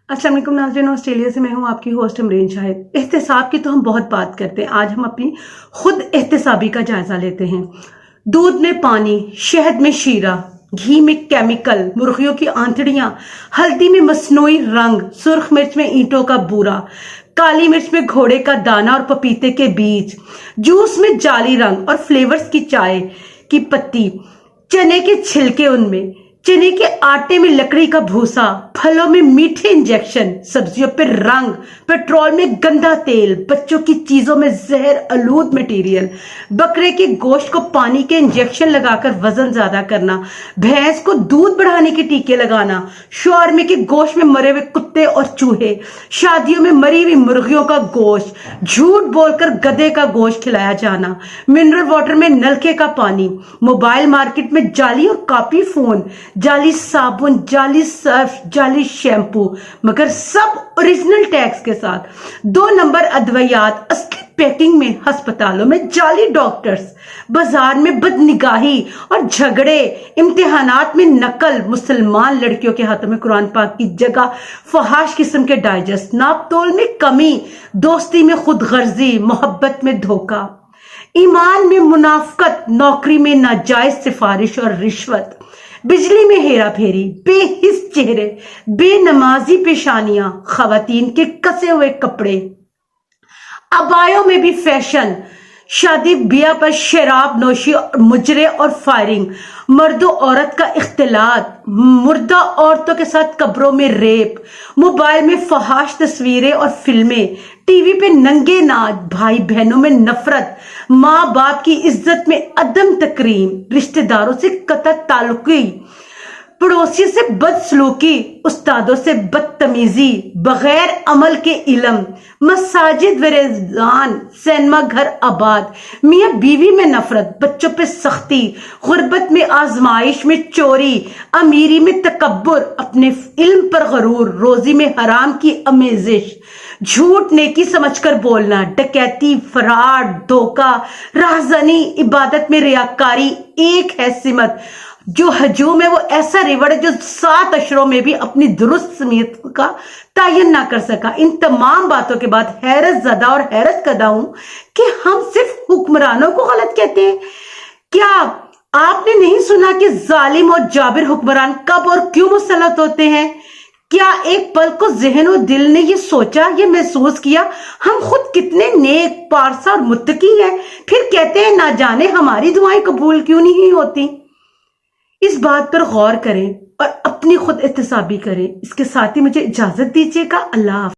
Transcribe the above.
अस्सलाम वालेकुम नाज़रीन, ऑस्ट्रेलिया से मैं हूं आपकी होस्ट अमरीन शाहिद। एहतिसाब की तो हम बहुत बात करते हैं, आज हम अपनी खुद एहतिसाबी का जायजा लेते हैं। दूध में पानी, शहद में शीरा, घी में केमिकल, मुर्गियों की आंतड़ियां, हल्दी में मसनूई रंग, सुर्ख मिर्च में ईंटों का बूरा, काली मिर्च में घोड़े का दाना और पपीते के बीज, जूस में जाली रंग और फ्लेवर्स की चाय की पत्ती, चने के छिलके उनमें, चने के आटे में लकड़ी का भूसा, फलों में मीठे इंजेक्शन, सब्जियों पे रंग, पेट्रोल में गंदा तेल, बच्चों की चीजों में जहर आलूद मटेरियल, बकरे के गोश्त को पानी के इंजेक्शन लगाकर वजन ज्यादा करना, भैंस को दूध बढ़ाने के टीके लगाना, शौर्मे के गोश्त में मरे हुए कुत्ते और चूहे, शादियों में मरी हुई मुर्गियों का गोश्त, झूठ बोलकर गधे का गोश्त खिलाया जाना, मिनरल वाटर में नलके का पानी, मोबाइल मार्केट में जाली और कॉपी फोन, जाली साबुन, जाली सर्फ, जाली शैम्पू, मगर सब ओरिजिनल टैक्स के साथ। 2 नंबर अद्वियात असली पैकिंग में, अस्पतालों में जाली डॉक्टर्स, बाजार में बदनिगाही और झगड़े, इम्तिहानात में नकल, मुसलमान लड़कियों के हाथों में कुरान पाक की जगह फहाश किस्म के डाइजेस्ट, नापतोल में कमी, दोस्ती में खुदगर्जी, मोहब्बत में धोखा, ईमान में मुनाफकत, नौकरी में नाजायज सिफारिश और रिश्वत, बिजली में हेरा फेरी, बेहिस चेहरे, बेनमाजी पेशानियां, खवातीन के कसे हुए कपड़े, अबायों में भी फैशन, शादी ब्याह पर शराब नोशी, मुजरे और फायरिंग, मर्दों औरत का इख्तिलात, मुर्दा औरतों के साथ कब्रों में रेप, मोबाइल में फहाश तस्वीरें और फिल्में, टीवी पे नंगे नाच, भाई बहनों में नफरत, माँ बाप की इज्जत में अदम तकरीम, रिश्तेदारों से कतई ताल्लुकी, पड़ोसी से बदसलूकी, उस्तादों से बदतमीजी, बगैर अमल के इल्म, मसाजिद व रेज़ान, सिनेमा घर आबाद, मियाँ बीवी में नफरत, बच्चों पे सख्ती, गुर्बत में आजमाइश में चोरी, अमीरी में तकब्बुर, अपने इल्म पर गरूर, रोजी में हराम की अमेजिश, झूठ नेकी समझकर बोलना, डकैती, फराड, धोखा, राहजनी, इबादत में रियाकारी, एक है सिमत, जो हजूम है वो ऐसा रिवड़ है जो 7 अशरों में भी अपनी दुरुस्त समीयत का तायन ना कर सका। इन तमाम बातों के बाद हैरत ज़दा और हैरत कदा हूं कि हम सिर्फ हुक्मरानों को गलत कहते हैं। क्या आपने नहीं सुना कि जालिम और जाबिर हुक्मरान कब और क्यों मुसल्लत होते हैं? क्या एक पल को ज़हन और दिल ने ये सोचा, ये महसूस किया हम खुद कितने नेक, पारसा और मुत्तकी हैं, फिर कहते हैं ना जाने हमारी दुआएं कबूल क्यों नहीं होती। इस बात पर गौर करें और अपनी खुद एहतिसाबी करें। इसके साथ ही मुझे इजाजत दीजिएगा। अल्लाह हाफ़िज़।